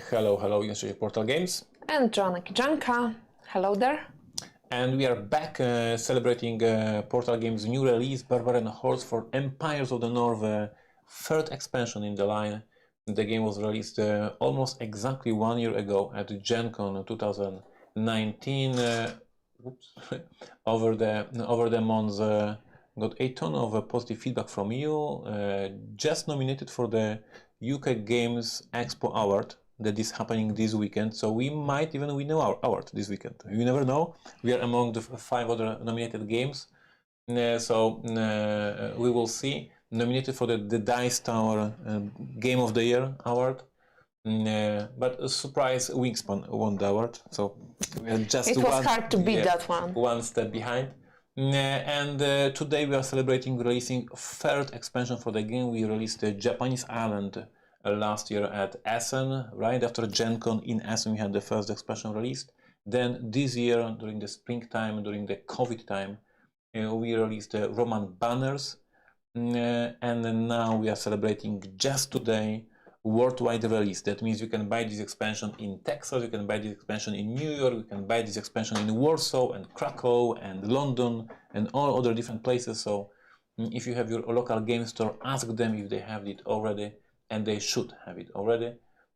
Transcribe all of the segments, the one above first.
Hello, Ignacy Portal Games. And Joanna Kijanka. Hello there. And we are back celebrating Portal Games' new release, Barbarian Hordes for Empires of the North, third expansion in the line. The game was released almost exactly 1 year ago at Gen Con 2019. Over the months, got a ton of positive feedback from you. Just nominated for the UK Games Expo Award that is happening this weekend, so we might even win our award this weekend. You never know. We are among the 5 other nominated games, so we will see. Nominated for the Dice Tower Game of the Year award, but a surprise, Wingspan won the award, so we are just it was hard to beat that one. One step behind. And today we are celebrating releasing third expansion for the game. We released the Japanese Island last year at Essen, right after Gen Con in Essen we had the first expansion released. Then this year, during the springtime, during the COVID time, we released Roman Banners, and now we are celebrating just today worldwide release. That means you can buy this expansion in Texas, you can buy this expansion in New York, you can buy this expansion in Warsaw and Krakow and London and all other different places. So if you have your local game store, ask them if they have it already, and they should have it already.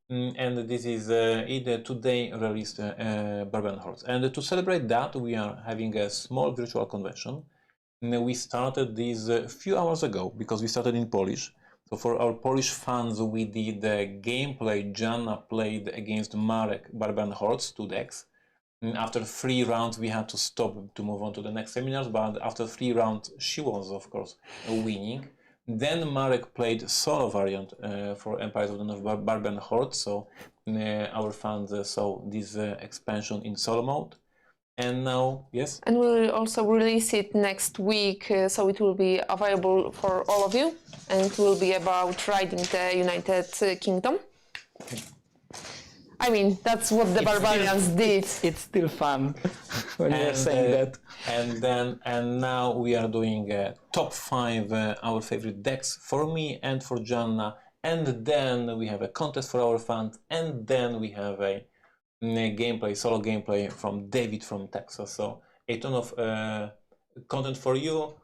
And this is it today released Barbarian Hordes. And to celebrate that, we are having a small virtual convention. We started this a few hours ago because we started in Polish. So for our Polish fans, we did the gameplay. Joanna played against Marek, Barbarian Hordes, 2 decks. After 3 rounds, we had to stop to move on to the next seminars, but after 3 rounds, she was, of course, winning. Then Marek played solo variant for Empires of the North Barbarian Horde, so our fans saw this expansion in solo mode. And now, yes? And we'll also release it next week, so it will be available for all of you. And it will be about riding the United Kingdom. I mean, that's what the Barbarians did. It's still fun when you're saying that. And now we are doing top 5 our favorite decks for me and for Joanna. And then we have a contest for our fans. And then we have a gameplay, solo gameplay from David from Texas. So a ton of content for you.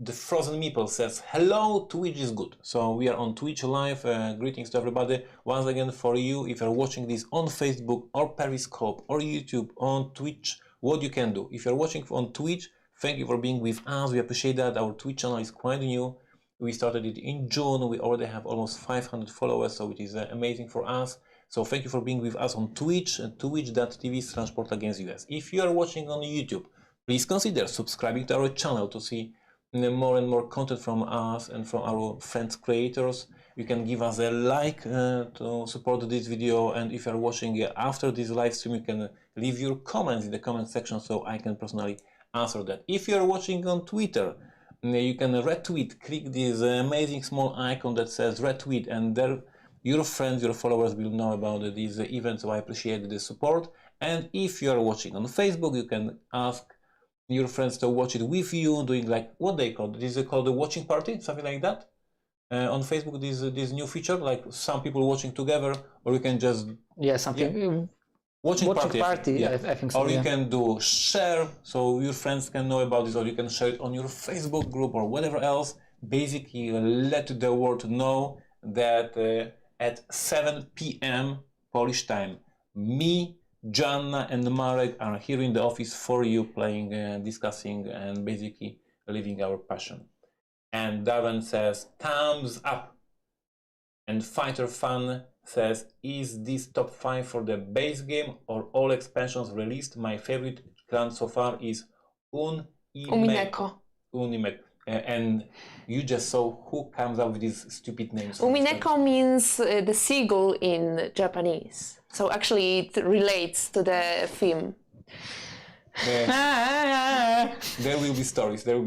The Frozen Meeple says, hello, Twitch is good. So we are on Twitch live. Greetings to everybody. Once again, for you, if you're watching this on Facebook or Periscope or YouTube, on Twitch, what you can do. If you're watching on Twitch, thank you for being with us. We appreciate that. Our Twitch channel is quite new. We started it in June. We already have almost 500 followers, so it is amazing for us. So thank you for being with us on Twitch, twitch.tv/PortalGamesUS. If you are watching on YouTube, please consider subscribing to our channel to see more and more content from us and from our friends creators. You can give us a like to support this video, and if you are watching after this live stream, you can leave your comments in the comment section so I can personally answer that. If you are watching on Twitter, you can retweet, click this amazing small icon that says retweet, and there your friends, your followers will know about these events, so I appreciate the support. And if you are watching on Facebook, you can ask your friends to watch it with you, doing like what they call this is called a watching party, something like that. On Facebook, this new feature, like some people watching together, or you can just Something watching party. Yeah. I think so. Or you can do share, so your friends can know about this, or you can share it on your Facebook group or whatever else. Basically, let the world know that at 7 p.m. Polish time, me, Joanna and Marek are here in the office for you, playing, discussing, and basically living our passion. And Darren says, thumbs up. And Fighter Fan says, is this top 5 for the base game or all expansions released? My favorite clan so far is Umineko. And you just saw who comes up with these stupid names. Umineko means the seagull in Japanese. So actually it relates to the theme. There will be stories too.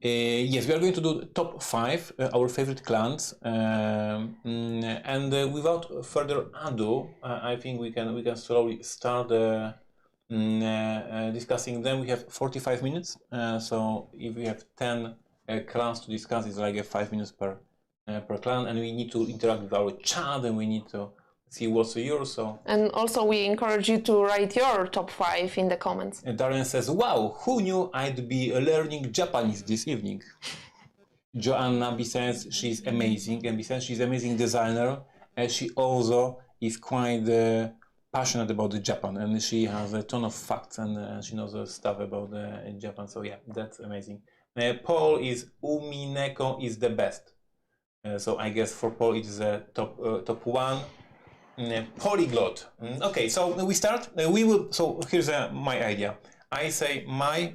Yes, we are going to do top 5, our favorite clans, and without further ado, I think we can slowly start discussing them. We have 45 minutes, so if we have 10 clans to discuss, it's like 5 minutes per per clan, and we need to interact with our chat, and we need to see what's yours. So. And also we encourage you to write your top 5 in the comments. And Darren says, "Wow, who knew I'd be learning Japanese this evening?" Joanna, besides she's amazing, and besides she's amazing designer, she also is quite passionate about Japan, and she has a ton of facts, and she knows stuff about Japan. So yeah, that's amazing. Paul is Umineko is the best. So I guess for Paul it is a top one. Polyglot. Okay, so we start. We will. So here's my idea. I say my,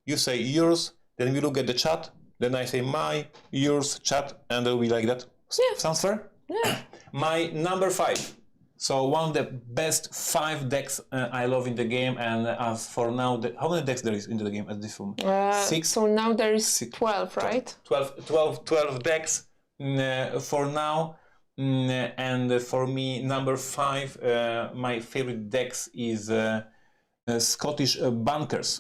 you say yours. Then we look at the chat. Then I say my, yours, chat, and it'll be like that. Yeah. Sounds fair? Yeah. My number 5. So one of the best 5 decks I love in the game, and as for now, how many decks there is in the game at this moment? 6. So now there is 12, right? 12 decks for now. And for me, number 5, my favorite decks is Scottish bankers,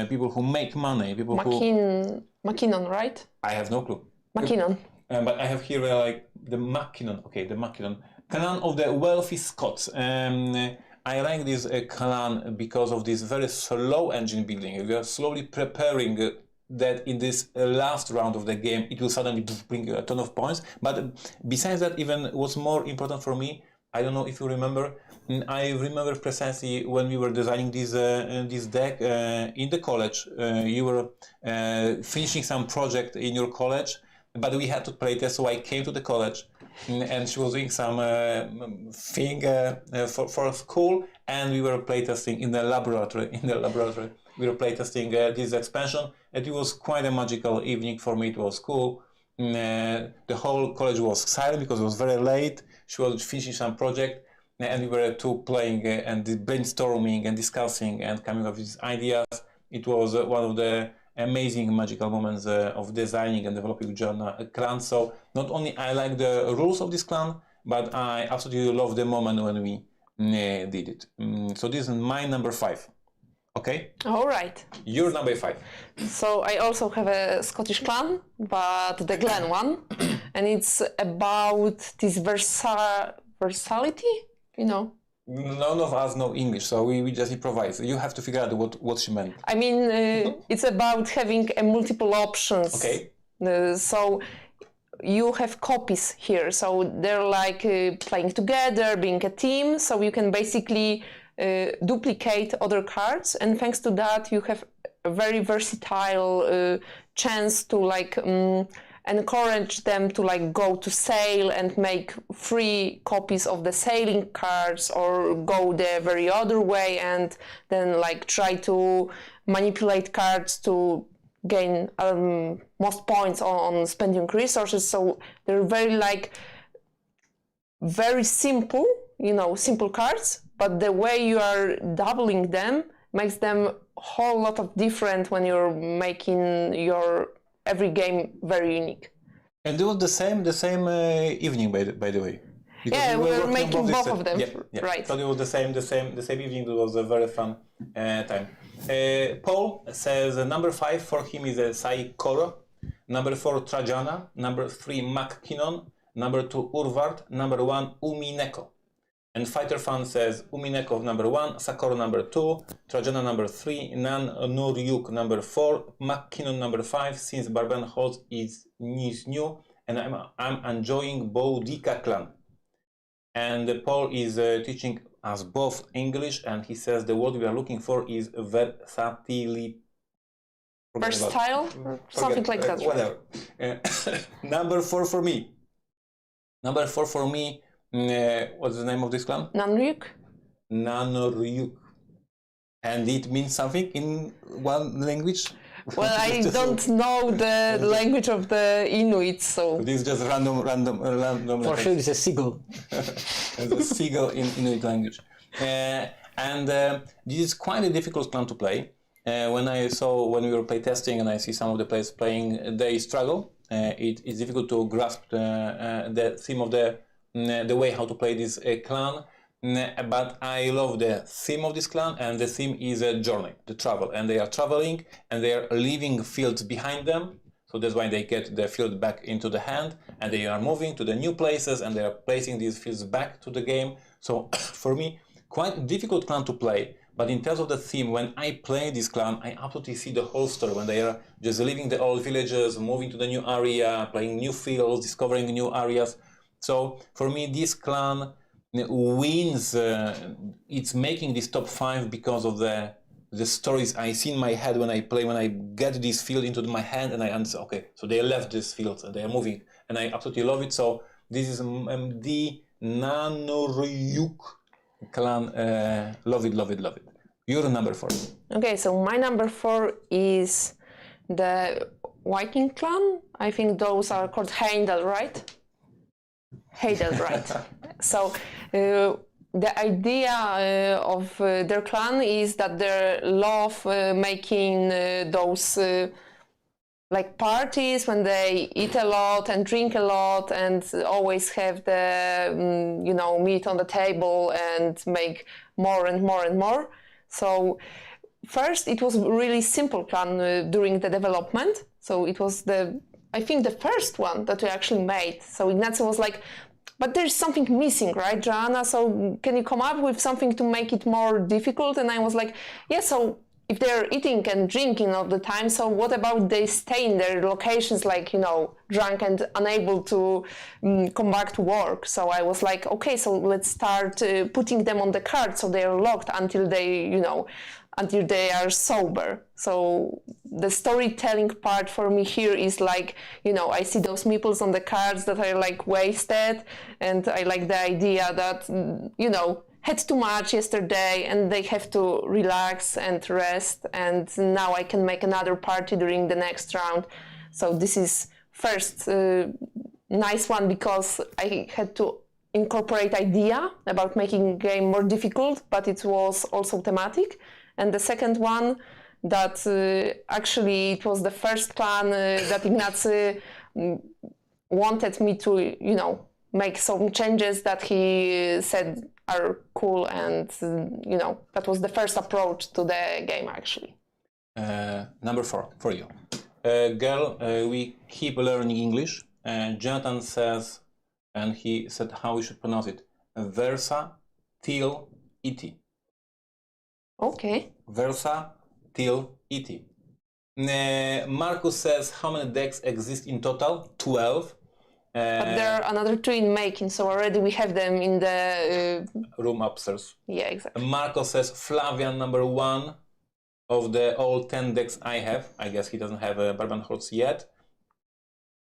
people who make money, people who... Mackinnon, right? I have no clue. Mackinnon. But I have here like the Mackinnon. Okay, the Mackinnon. Clan of the wealthy Scots. I like this clan because of this very slow engine building. We are slowly preparing that in this last round of the game, it will suddenly bring a ton of points. But besides that, even what's more important for me, I don't know if you remember, I remember precisely when we were designing this deck in the college. You were finishing some project in your college, but we had to play test, so I came to the college, and she was doing some thing for school, and we were playtesting in the laboratory. We were playtesting this expansion, and it was quite a magical evening for me. It was cool. The whole college was silent because it was very late. She was finishing some project, and we were playing and brainstorming and discussing and coming up with these ideas. It was one of the amazing magical moments of designing and developing Joanna clan. So not only I like the rules of this clan, but I absolutely love the moment when we did it. So this is my number 5. Okay? All right. Your number 5. So I also have a Scottish clan, but the Glen one, and it's about this versatility, you know. None of us know English, so we just improvise. You have to figure out what she meant. I mean, it's about having multiple options. Okay. So you have copies here, so they're like playing together, being a team, so you can basically duplicate other cards, and thanks to that you have a very versatile chance to like encourage them to like go to sail and make 3 copies of the sailing cards, or go the very other way and then like try to manipulate cards to gain most points on spending resources. So they're very simple, you know, simple cards, but the way you are doubling them makes them a whole lot of different when you're making your every game very unique. And it was the same evening, by the way. Because Yeah, we were making both of them, yeah. right? So it was the same evening. It was a very fun time. Paul says number 5 for him is a Sai Koro, number 4 Trajana, number 3 Mackinnon, number 2 Urvart, number 1 Umineko. And Fighter Fan says Umineko number 1, Sakoro number 2, Trajana number 3, Nan Nuryuk number 4, Mackinnon number 5, since Barbarian holds is new, and I'm enjoying Boudica clan. And Paul is teaching us both English, and he says the word we are looking for is versatility. Versatile? Something like that. Whatever. Number 4 for me. Number 4 for me. What's the name of this clan? Nanryuk? Nanoryuk. And it means something in one language? Well, I don't know the language of the Inuits, so... This is just random. For sure it's a seagull. It's a seagull in Inuit language. And this is quite a difficult clan to play. When we were playtesting and I see some of the players playing, they struggle. It is difficult to grasp the theme of the way how to play this clan, but I love the theme of this clan, and the theme is a journey, the travel, and they are traveling and they are leaving fields behind them. So that's why they get the field back into the hand, and they are moving to the new places, and they are placing these fields back to the game. So for me, quite a difficult clan to play. But in terms of the theme, when I play this clan, I absolutely see the whole story. When they are just leaving the old villages, moving to the new area, playing new fields, discovering new areas. So for me, this clan wins. It's making this top 5 because of the stories I see in my head when I play. When I get this field into my hand, and I understand, okay, so they left this field and they are moving, and I absolutely love it. So this is the Nanoryuk clan. Love it, love it, love it. You're number 4. Okay, so my number 4 is the Viking clan. I think those are called Heindel, right? Heindel, right. So the idea of their clan is that they love making those like parties when they eat a lot and drink a lot and always have the meat on the table and make more and more and more. So first it was really simple clan during the development. So it was I think the first one that we actually made. So Ignacy was like, but there's something missing, right, Joanna? So can you come up with something to make it more difficult? And I was like, yeah, so if they're eating and drinking all the time, so what about they stay in their locations, like, drunk and unable to come back to work? So I was like, okay, so let's start putting them on the card so they're locked until they are sober. So the storytelling part for me here is like, I see those meeples on the cards that are like wasted, and I like the idea that, had too much yesterday and they have to relax and rest, and now I can make another party during the next round. So this is first nice one because I had to incorporate idea about making a game more difficult, but it was also thematic. And the second one, that actually it was the first clan that Ignacy wanted me to, make some changes that he said are cool, and that was the first approach to the game actually. Number 4 for you. Girl, we keep learning English. Jonathan says, and he said how we should pronounce it, Versa till iti. Okay. Versa till iti. Marcus says how many decks exist in total? 12. But there are another 2 in making, so already we have them in the room upstairs. Yeah, exactly. Marco says Flavian number 1 of the all 10 decks I have. I guess he doesn't have a Barbarian hordes yet.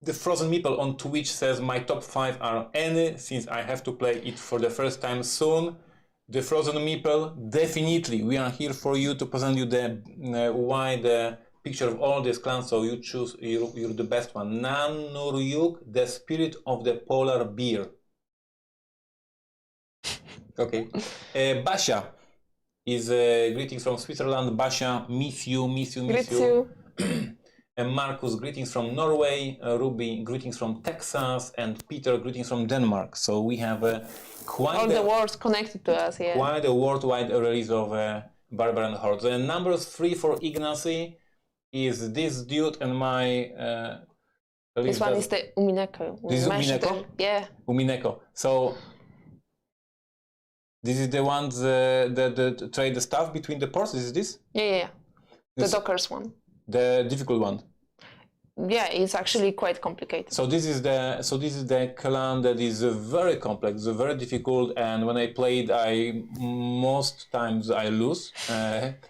The Frozen Meeple on Twitch says my top 5 are any, since I have to play it for the first time soon. The Frozen Meeple, definitely, we are here for you to present you the wide picture of all these clans, so you choose, you're the best one. Nanuryuk, the spirit of the polar bear. Okay. Basia is greetings from Switzerland. Basia, miss you. Greets you. Marcus, greetings from Norway. Ruby, greetings from Texas. And Peter, greetings from Denmark. So we have quite all the words connected to us, yeah. Quite a worldwide release of Barbarian Hordes. Number 3 for Ignacy is this dude, and my... this one is the Umineko. This is Umineko? Yeah. Umineko. So this is the ones that trade the stuff between the ports. Is this? Yeah. The Dockers one. The difficult one. Yeah, it's actually quite complicated. So this is the clan that is very complex, very difficult, and when I play it, most times I lose,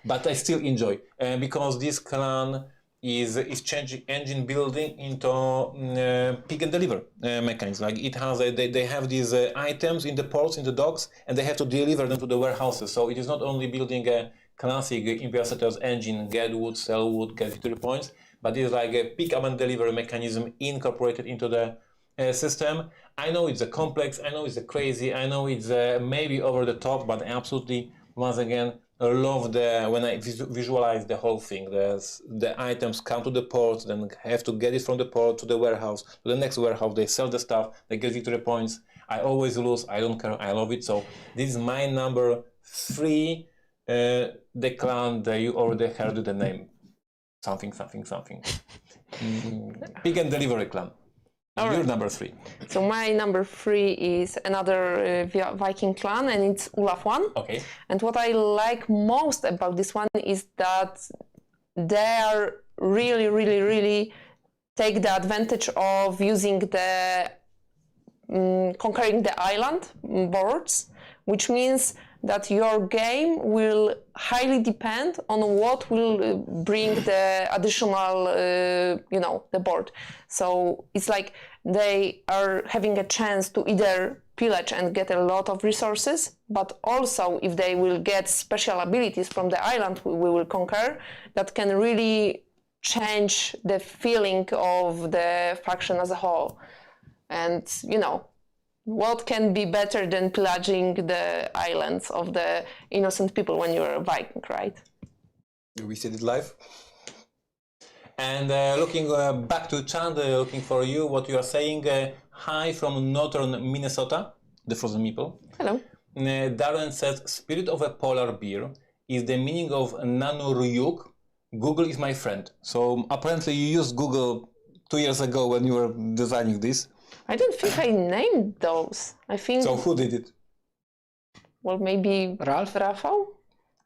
but I still enjoy because this clan is changing engine building into pick and deliver mechanics. Like it has they have these items in the ports, in the docks, and they have to deliver them to the warehouses. So it is not only building a classic Imperial Settlers engine, get wood, sell wood, get victory points, but it's like a pick up and deliver mechanism incorporated into the system. I know it's a complex, I know it's a crazy, I know it's maybe over the top, but I absolutely, once again, love when I visualize the whole thing. The items come to the port, then have to get it from the port to the warehouse, to the next warehouse, they sell the stuff, they get victory points. I always lose, I don't care, I love it. So this is my number 3, the clan that you already heard the name. Something. Pick and delivery clan. All Your right. number 3. So my number 3 is another Viking clan, and it's Olaf 1. Okay. And what I like most about this one is that they are really take the advantage of using the conquering the island boards, which means that your game will highly depend on what will bring the additional, the board. So it's like they are having a chance to either pillage and get a lot of resources, but also if they will get special abilities from the island we will conquer, that can really change the feeling of the faction as a whole. And, what can be better than pillaging the islands of the innocent people when you're a Viking, right? We said it live. And looking back to Chand, looking for you, what you are saying. Hi from northern Minnesota, the frozen meeple. Hello. Darren says, spirit of a polar bear is the meaning of Nanuryuk. Google is my friend. So apparently you used Google 2 years ago when you were designing this. I don't think I named those. I think... So who did it? Well, maybe Ralph? Rafał?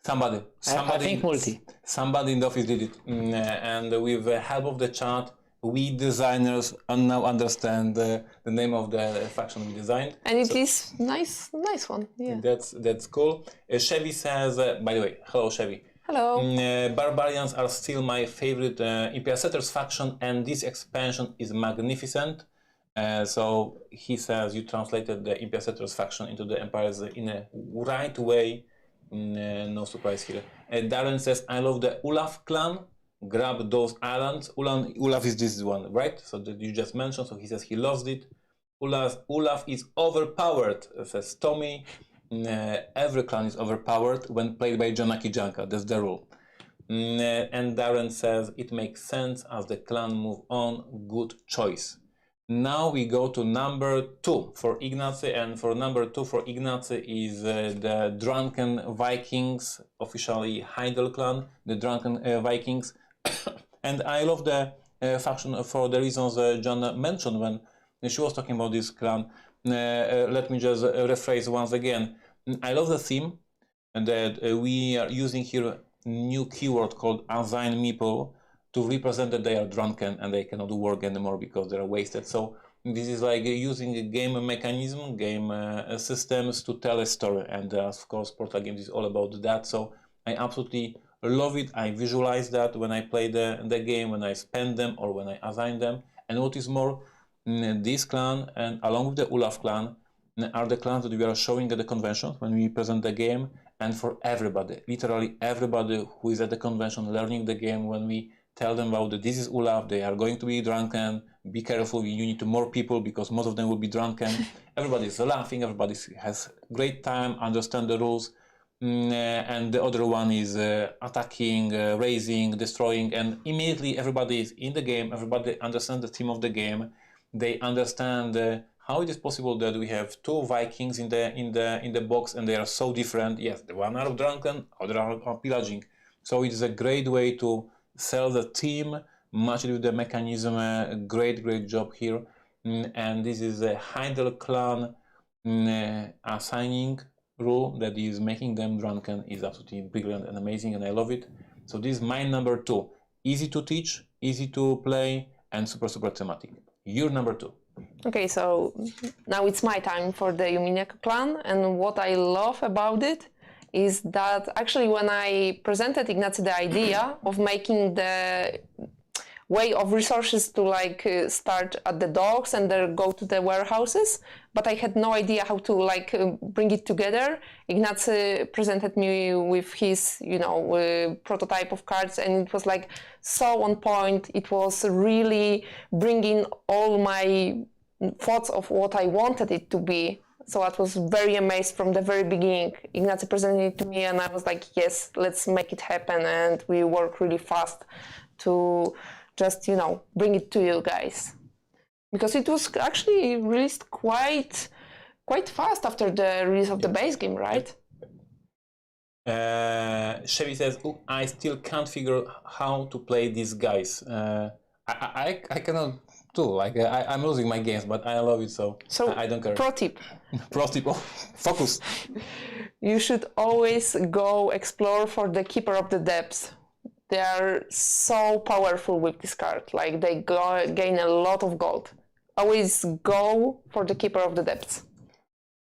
Somebody I think multi. Somebody in the office did it. And with the help of the chat, we designers now understand the name of the faction we designed. And it is nice one. Yeah. That's cool. Chevy says, by the way, hello Chevy. Hello. Barbarians are still my favorite Imperial Settlers faction, and this expansion is magnificent. So he says you translated the Imperial Settlers faction into the Empires in a right way. No surprise here. Darren says, I love the Olaf clan. Grab those islands. Olaf is this one, right? So that you just mentioned. So he says he loves it. Olaf is overpowered, says Tommy. Every clan is overpowered when played by Joanna Kijanka. That's the rule. And Darren says it makes sense as the clan move on. Good choice. Now we go to number 2 for Ignacy, and for number 2 for Ignacy is the Drunken Vikings, officially Heidel clan, the Drunken Vikings. And I love the faction for the reasons Joanna mentioned when she was talking about this clan. Let me just rephrase once again. I love the theme that we are using here a new keyword called Assign Meeple to represent that they are drunken and they cannot work anymore because they are wasted. So this is like using a game mechanism, game systems to tell a story. And of course, Portal Games is all about that. So I absolutely love it. I visualize that when I play the game, when I spend them or when I assign them. And what is more, this clan and along with the Olaf clan are the clans that we are showing at the convention when we present the game. And for everybody, literally everybody who is at the convention learning the game, when we tell them about that this is Olaf, they are going to be drunken, be careful, you need more people because most of them will be drunken. Everybody is laughing, everybody has great time, understand the rules, and the other one is attacking, raising, destroying, and immediately everybody is in the game, everybody understands the theme of the game, they understand how it is possible that we have 2 Vikings in the box and they are so different. Yes, the one are drunken, other are pillaging. So it is a great way to sell the team, match it with the mechanism. Great job here. And this is a Heidel clan assigning rule that is making them drunken is absolutely brilliant and amazing, and I love it. So this is my number 2. Easy to teach, easy to play, and super thematic. Your number 2. Okay, so now it's my time for the Juminiak clan, and what I love about it is that actually when I presented Ignacy the idea of making the way of resources to start at the docks and then go to the warehouses, but I had no idea how to bring it together. Ignacy presented me with his, prototype of cards, and it was so on point. It was really bringing all my thoughts of what I wanted it to be. So I was very amazed from the very beginning. Ignacy presented it to me and I was like, yes, let's make it happen. And we work really fast to just, bring it to you guys. Because it was actually released quite fast after the release of the base game, right? Chevy says, I still can't figure how to play these guys. I cannot do, like, I'm losing my games, but I love it, so I don't care. Pro tip. Pro tip, oh, focus. You should always go explore for the Keeper of the Depths. They are so powerful with this card, like they gain a lot of gold. Always go for the Keeper of the Depths.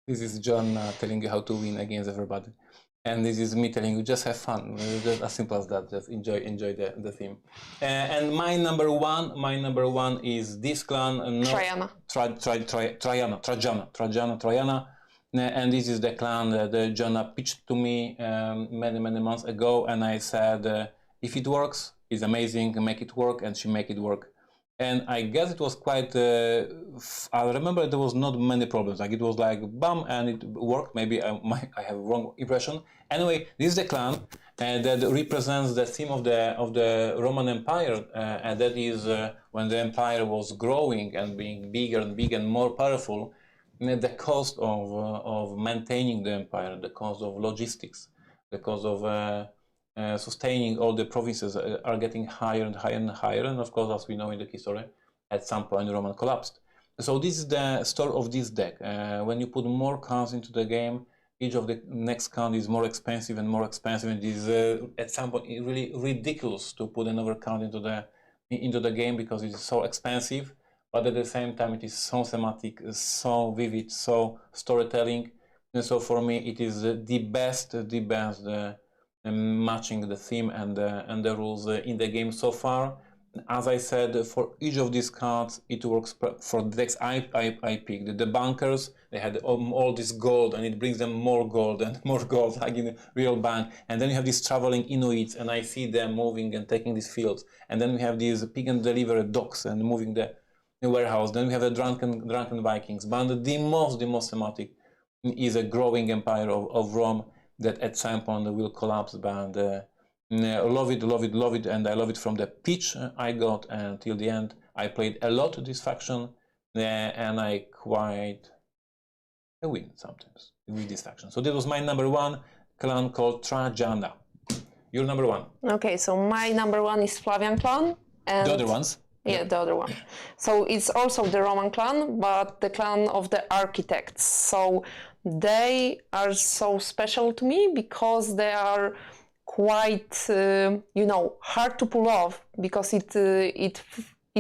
This is Joanna telling you how to win against everybody. And this is me telling you, just have fun. Just as simple as that. Just enjoy the theme. And my number one is this clan. Trajana. And this is the clan that Joanna pitched to me many months ago. And I said, if it works, it's amazing. Make it work, and she make it work. And I guess it was quite, I remember there was not many problems, like it was like bam, and it worked. Maybe I have a wrong impression. Anyway, this is the clan that represents the theme of the Roman Empire, and that is when the empire was growing and being bigger and bigger and more powerful, the cost of maintaining the empire, the cost of logistics, the cost of sustaining all the provinces are getting higher and higher and higher, and of course, as we know in the history, at some point Roman collapsed. So this is the story of this deck. When you put more cards into the game, each of the next card is more expensive and more expensive, and it is at some point really ridiculous to put another card into the game because it is so expensive, but at the same time it is so thematic, so vivid, so storytelling. And so for me it is the best matching the theme and the rules in the game so far. As I said, for each of these cards, it works for the decks I picked. The bunkers, they had all this gold, and it brings them more gold and more gold, like in a real bank. And then you have these traveling Inuits, and I see them moving and taking these fields. And then we have these pick and deliver docks and moving the warehouse. Then we have the drunken Vikings. But the most thematic is a growing empire of Rome that at some point will collapse, but love it, and I love it from the pitch I got until the end. I played a lot this faction, and I quite win sometimes with this faction. So this was my number one clan called Trajana. Your number one. Okay, so my number one is Flavian clan. And the other ones? Yeah, the other one. So it's also the Roman clan, but the clan of the architects. So they are so special to me because they are quite, hard to pull off, because it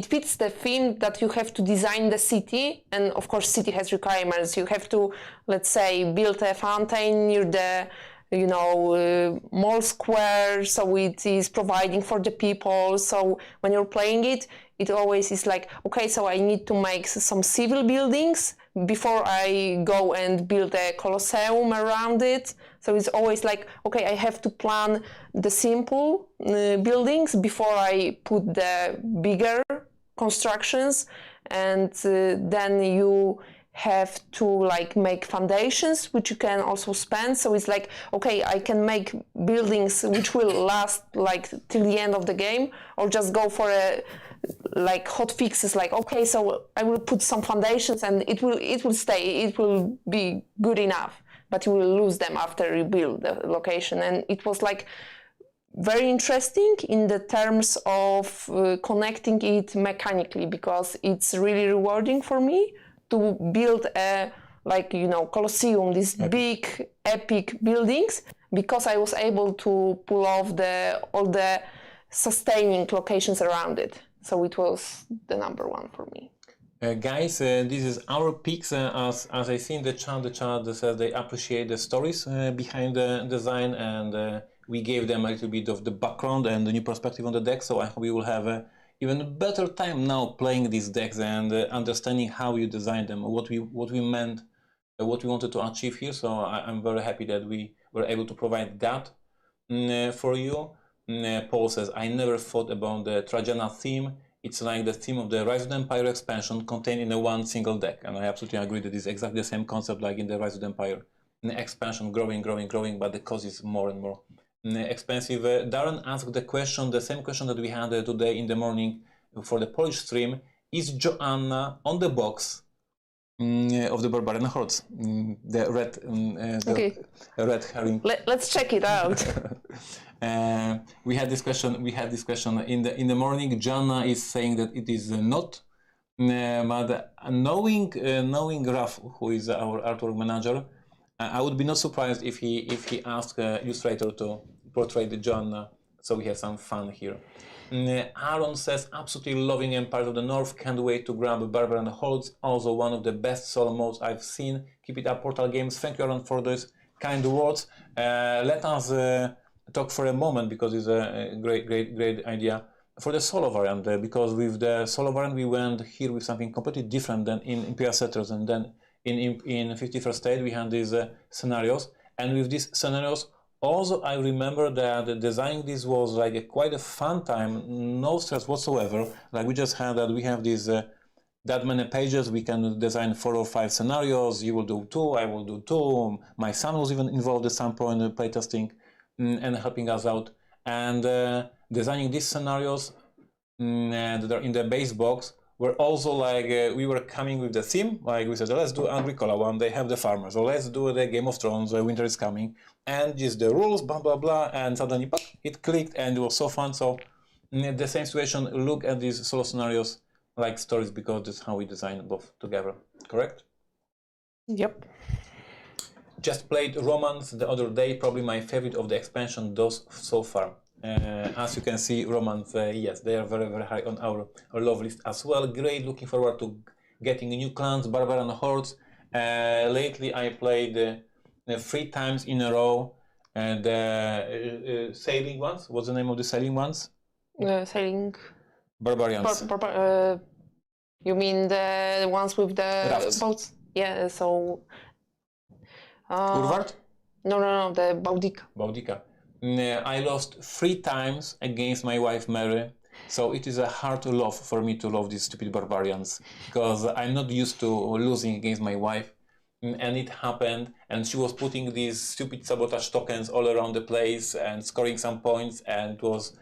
fits the theme that you have to design the city, and of course city has requirements. You have to, let's say, build a fountain near the mall square, so it is providing for the people. So when you're playing it, it always is like, okay, so I need to make some civil buildings before I go and build a Colosseum around it. So it's always like, okay, I have to plan the simple buildings before I put the bigger constructions, and then you have to like make foundations which you can also spend. So it's like, okay, I can make buildings which will last like till the end of the game, or just go for a like hot fixes, like, okay, so I will put some foundations and it will stay, it will be good enough, but you will lose them after you build the location. And it was like very interesting in the terms of connecting it mechanically, because it's really rewarding for me to build a Colosseum, these big epic buildings, because I was able to pull off all the sustaining locations around it. So it was the number one for me. Guys, this is our picks. As I see in the chat says they appreciate the stories behind the design, and we gave them a little bit of the background and the new perspective on the deck. So I hope we will have a even better time now playing these decks and understanding how you designed them, what we meant, what we wanted to achieve here. So I'm very happy that we were able to provide that for you. Paul says, I never thought about the Trajana theme. It's like the theme of the Rise of the Empire expansion contained in one single deck. And I absolutely agree that it's exactly the same concept like in the Rise of the Empire. The expansion growing, but the cost is more and more expensive. Darren asked the same question that we had today in the morning for the Polish stream. Is Joanna on the box of the Barbarian hordes? The red, red herring. Let's check it out. We had this question in the morning. Joanna is saying that it is not. But knowing Raf, who is our artwork manager, I would be not surprised if he asked illustrator to portray the Joanna, so we have some fun here. Aaron says, absolutely loving Empires of the North, can't wait to grab Barbarian Hordes, also one of the best solo modes I've seen. Keep it up, Portal Games. Thank you, Aaron, for those kind words. Let us talk for a moment, because it's a great idea for the solo variant, because with the solo variant we went here with something completely different than in Imperial Settlers, and then in 51st State we had these scenarios, and with these scenarios also I remember that designing this was like quite a fun time, no stress whatsoever. Like we just had that we have these that many pages, we can design 4 or 5 scenarios, you will do 2, I will do 2, my son was even involved at some point in playtesting and helping us out, and designing these scenarios that are in the base box were also like we were coming with the theme, like we said, let's do Agricola one, they have the farmers, or let's do the Game of Thrones, winter is coming, and just the rules, blah blah blah, and suddenly pop, it clicked and it was so fun. So the same situation, look at these solo scenarios like stories, because that's how we design both together, correct? Yep. Just played Romance the other day, probably my favorite of the expansion thus so far. As you can see, Romance, yes, they are very high on our love list as well. Great, looking forward to getting new clans, Barbarian Hordes. Lately I played 3 times in a row the sailing ones. What's the name of the sailing ones? Sailing... Barbarians. You mean the ones with the Rafts. boats? Yeah, so... Urwart? No, the Baudica. Baudica. I lost 3 times against my wife Mary, so it is a hard love for me to love these stupid barbarians, because I'm not used to losing against my wife, and it happened, and she was putting these stupid sabotage tokens all around the place and scoring some points, and it was...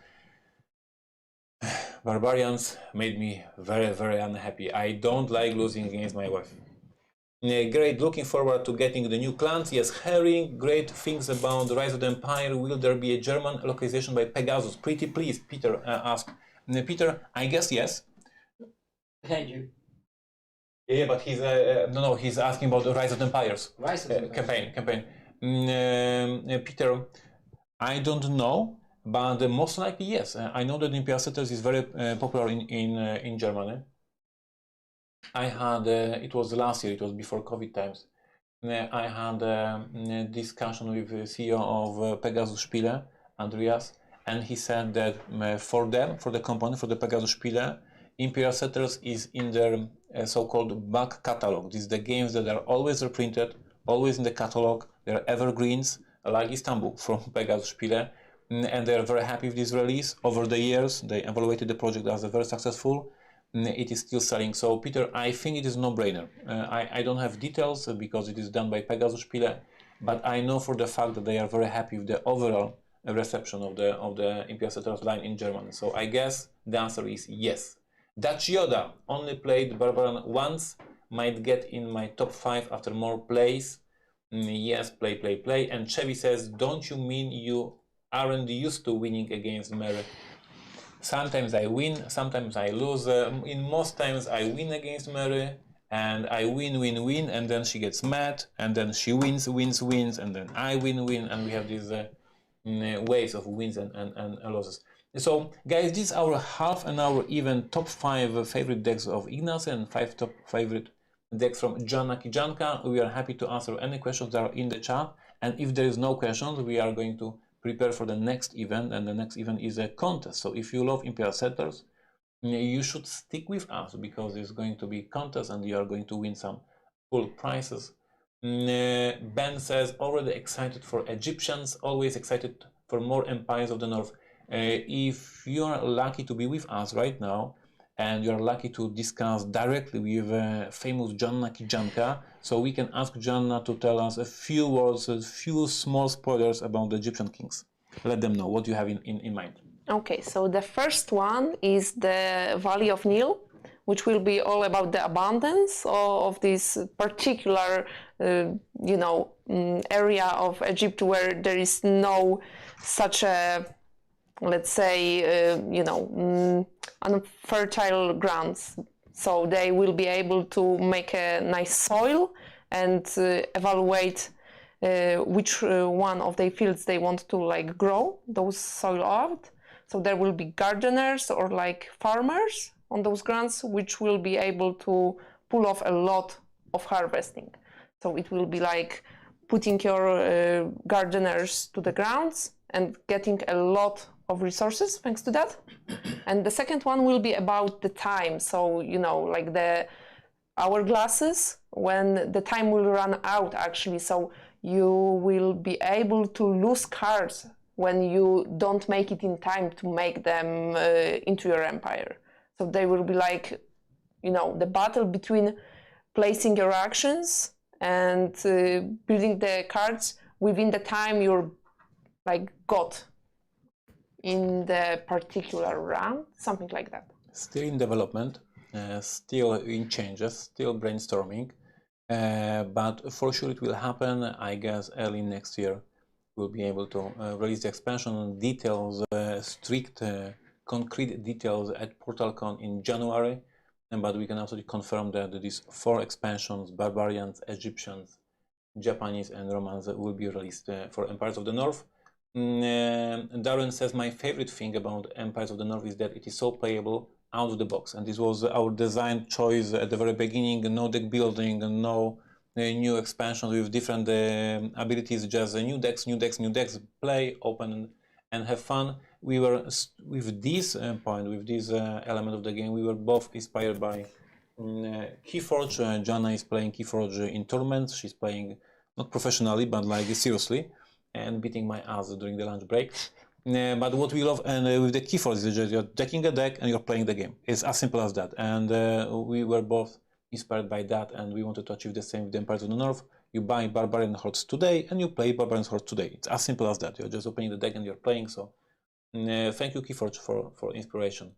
Barbarians made me very unhappy. I don't like losing against my wife. Great, looking forward to getting the new clans. Yes, Herring, great things about the Rise of the Empire. Will there be a German localization by Pegasus? Pretty please, Peter asked. Peter, I guess yes. Thank you. Yeah, but he's no, he's asking about the Rise of the Empires. Rise of the Empires. campaign. Peter, I don't know, but most likely yes. I know that Imperial Settlers is very popular in Germany. I had, it was last year, it was before COVID times, I had a discussion with the CEO of Pegasus Spiele, Andreas, and he said that for them, for the company, for the Pegasus Spiele, Imperial Settlers is in their so-called back catalog. These are the games that are always reprinted, always in the catalog, they're evergreens, like Istanbul from Pegasus Spiele, and they're very happy with this release. Over the years, they evaluated the project as very successful. It is still selling. So Peter, I think it is no-brainer. I don't have details because it is done by Pegasus Spiele, but I know for the fact that they are very happy with the overall reception of the Imperial Settlers line in Germany. So I guess the answer is yes. Dutch Yoda only played Barbarian once, might get in my top 5 after more plays. Yes, play. And Chevy says, don't you mean you aren't used to winning against Mary? Sometimes I win, sometimes I lose. In most times I win against Mary, and I win, and then she gets mad, and then she wins, and then I win, and we have these waves of wins and losses. So guys, this is our half an hour even top 5 favorite decks of Ignacy and 5 top favorite decks from Joanna, Kijanka. We are happy to answer any questions that are in the chat, and if there is no questions, we are going to prepare for the next event, and the next event is a contest. So if you love Imperial Settlers, you should stick with us, because it's going to be a contest and you are going to win some cool prizes. Ben says, already excited for Egyptians, always excited for more Empires of the North. If you are lucky to be with us right now, and you are lucky to discuss directly with famous Joanna Kijanka, so we can ask Joanna to tell us a few words, a few small spoilers about the Egyptian kings. Let them know what you have in mind. Okay, so the first one is the Valley of Nile, which will be all about the abundance of this particular, area of Egypt where there is no such a, let's say, unfertile grounds. So they will be able to make a nice soil and evaluate which one of their fields they want to like grow those soil out. So there will be gardeners or like farmers on those grounds which will be able to pull off a lot of harvesting. So it will be like putting your gardeners to the grounds and getting a lot of resources thanks to that. And the second one will be about the time. So, like the hourglasses, when the time will run out actually. So you will be able to lose cards when you don't make it in time to make them into your empire. So they will be like, the battle between placing your actions and building the cards within the time you're like got in the particular round, something like that. Still in development, still in changes, still brainstorming, but for sure it will happen, I guess, early next year. We'll be able to release the expansion details, strict, concrete details at PortalCon in January, but we can also confirm that these 4 expansions, Barbarians, Egyptians, Japanese and Romans, will be released for Empires of the North. Darren says, my favorite thing about Empires of the North is that it is so playable out of the box, and this was our design choice at the very beginning. No deck building, no new expansions with different abilities, just new decks, play, open and have fun. We were, with this point, with this element of the game, we were both inspired by Keyforge. Joanna is playing Keyforge in tournaments. She's playing not professionally, but like seriously, and beating my ass during the lunch break. But what we love with the Keyforge is that you're decking a deck and you're playing the game. It's as simple as that. And we were both inspired by that, and we wanted to achieve the same with the Empires of the North. You buy Barbarian Hordes today and you play Barbarian Hordes today. It's as simple as that. You're just opening the deck and you're playing. So thank you, Keyforge, for inspiration.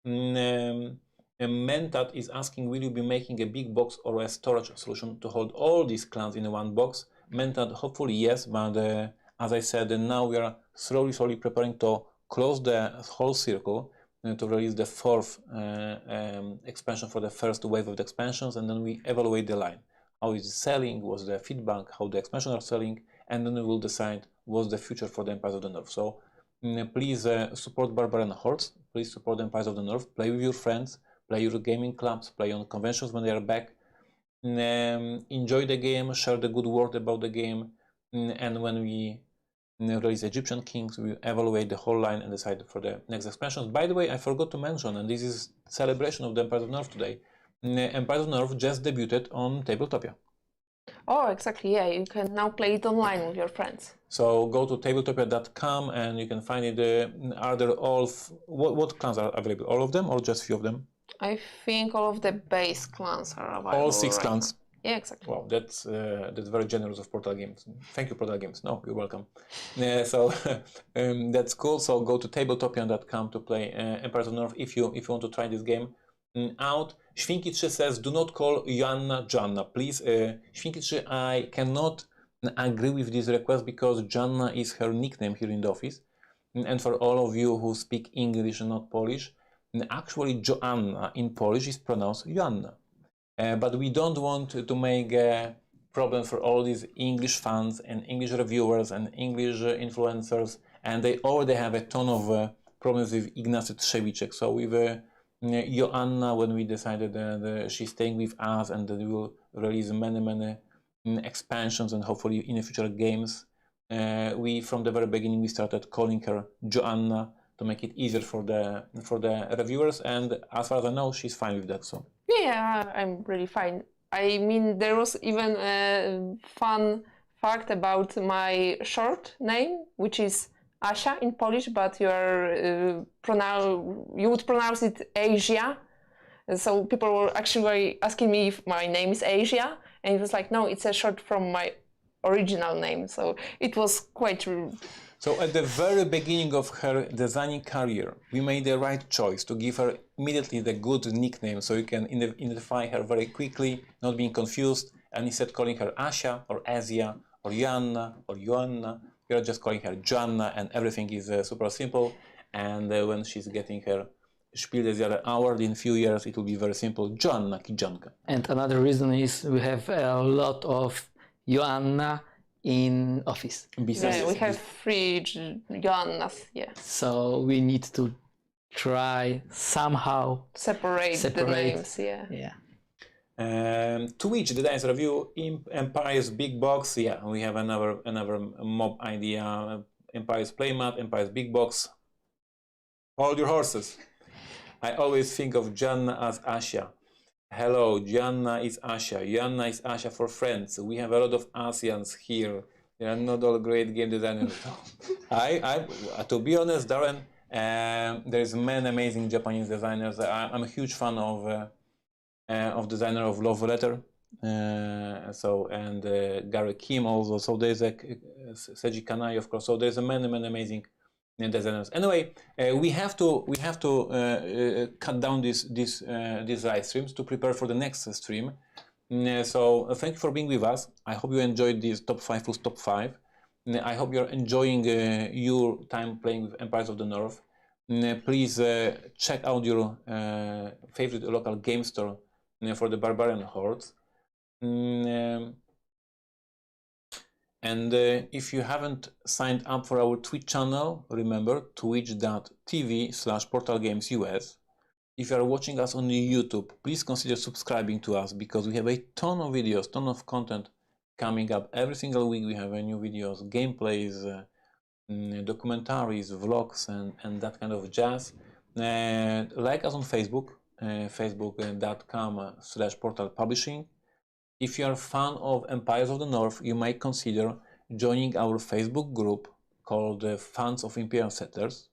Mentat is asking, will you be making a big box or a storage solution to hold all these clans in one box? Mentat, hopefully yes, but as I said, now we are slowly preparing to close the whole circle to release the 4th expansion for the first wave of the expansions, and then we evaluate the line. How is it selling, what's the feedback, how the expansions are selling, and then we will decide what's the future for the Empires of the North. So please support Barbarian Hordes, please support the Empires of the North, play with your friends, play your gaming clubs, play on conventions when they are back. Enjoy the game, share the good word about the game, and when we release Egyptian Kings, we evaluate the whole line and decide for the next expansions. By the way, I forgot to mention, and this is celebration of the Empires of the North today, Empires of the North just debuted on Tabletopia. Oh, exactly, yeah, you can now play it online with your friends. So go to tabletopia.com and you can find it. Are there what clans are available? All of them or just few of them? I think all of the base clans are available. All 6 clans? Yeah, exactly. Wow, that's very generous of Portal Games. Thank you, Portal Games. No, you're welcome. So that's cool. So go to tabletopia.com to play Empires of the North if you want to try this game out. Świnki3 says, do not call Joanna, please. Świnki3, I cannot agree with this request because Joanna is her nickname here in the office. And for all of you who speak English and not Polish, actually Joanna in Polish is pronounced Joanna. But we don't want to make a problem for all these English fans and English reviewers and English influencers, and they already have a ton of problems with Ignacy Trzewiczek. So with Joanna, when we decided that she's staying with us and that we will release many expansions and hopefully in the future games, we from the very beginning we started calling her Joanna to make it easier for the reviewers, and as far as I know, she's fine with that. So yeah, I'm really fine. I mean, there was even a fun fact about my short name, which is Asia in Polish, but you would pronounce it Asia. So people were actually asking me if my name is Asia, and it was like, no, it's a short from my original name. So it was quite rude. So at the very beginning of her designing career, we made the right choice to give her immediately the good nickname so you can identify her very quickly, not being confused, and instead calling her Asia or Asia or Joanna or Joanna. We are just calling her Joanna, and everything is super simple. And when she's getting her Spiel des Jahres award in few years, it will be very simple. Joanna Kijanka. And another reason is we have a lot of Joanna in office. Besides, Yeah, we have 3 Joannas, yeah. So we need to try somehow Separate the names, yeah. Twitch, the Dance Review, Empire's Big Box. Yeah, we have another mob idea. Empire's Playmat, Empire's Big Box. Hold your horses. I always think of Joanna as Asia. Hello, Joanna is Asia. Joanna is Asia for friends. We have a lot of Asians here. They are not all great game designers. To be honest, Darren, there's many amazing Japanese designers. I'm a huge fan of designer of Love Letter. And Gary Kim also. So there's a Seiji Kanai, of course. So there's many amazing designers. Anyway, we have to cut down these live streams to prepare for the next stream. So thank you for being with us. I hope you enjoyed this top 5 plus top 5. I hope you're enjoying your time playing with Empires of the North. Please check out your favorite local game store for the Barbarian hordes. And if you haven't signed up for our Twitch channel, remember twitch.tv/portalgamesus. If you are watching us on YouTube, please consider subscribing to us because we have a ton of videos, ton of content coming up every single week. We have new videos, gameplays, documentaries, vlogs, and that kind of jazz. Like us on Facebook, facebook.com/portalpublishing. If you are a fan of Empires of the North, you might consider joining our Facebook group called Fans of Imperial Settlers.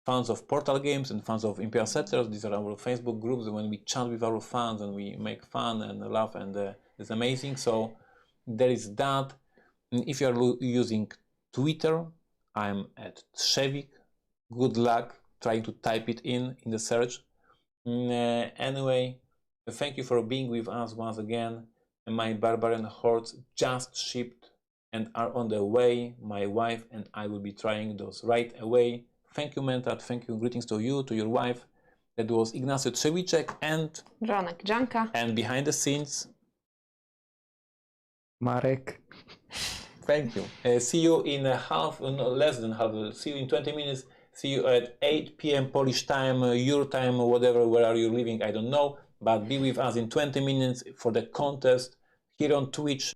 Fans of Portal Games and Fans of Imperial Settlers, these are our Facebook groups when we chat with our fans and we make fun and laugh, and it's amazing. So there is that. If you are using Twitter, I'm at Trzewiczek. Good luck trying to type it in the search. Anyway, thank you for being with us once again. My Barbarian hordes just shipped and are on the way. My wife and I will be trying those right away. Thank you, Mentat. Thank you. Greetings to you, to your wife. That was Ignacy Trzewiczek and Joanna Kijanka. And behind the scenes, Marek. Thank you. See you in less than half. See you in 20 minutes. See you at 8 p.m. Polish time, your time, whatever. Where are you living? I don't know. But be with us in 20 minutes for the contest here on Twitch.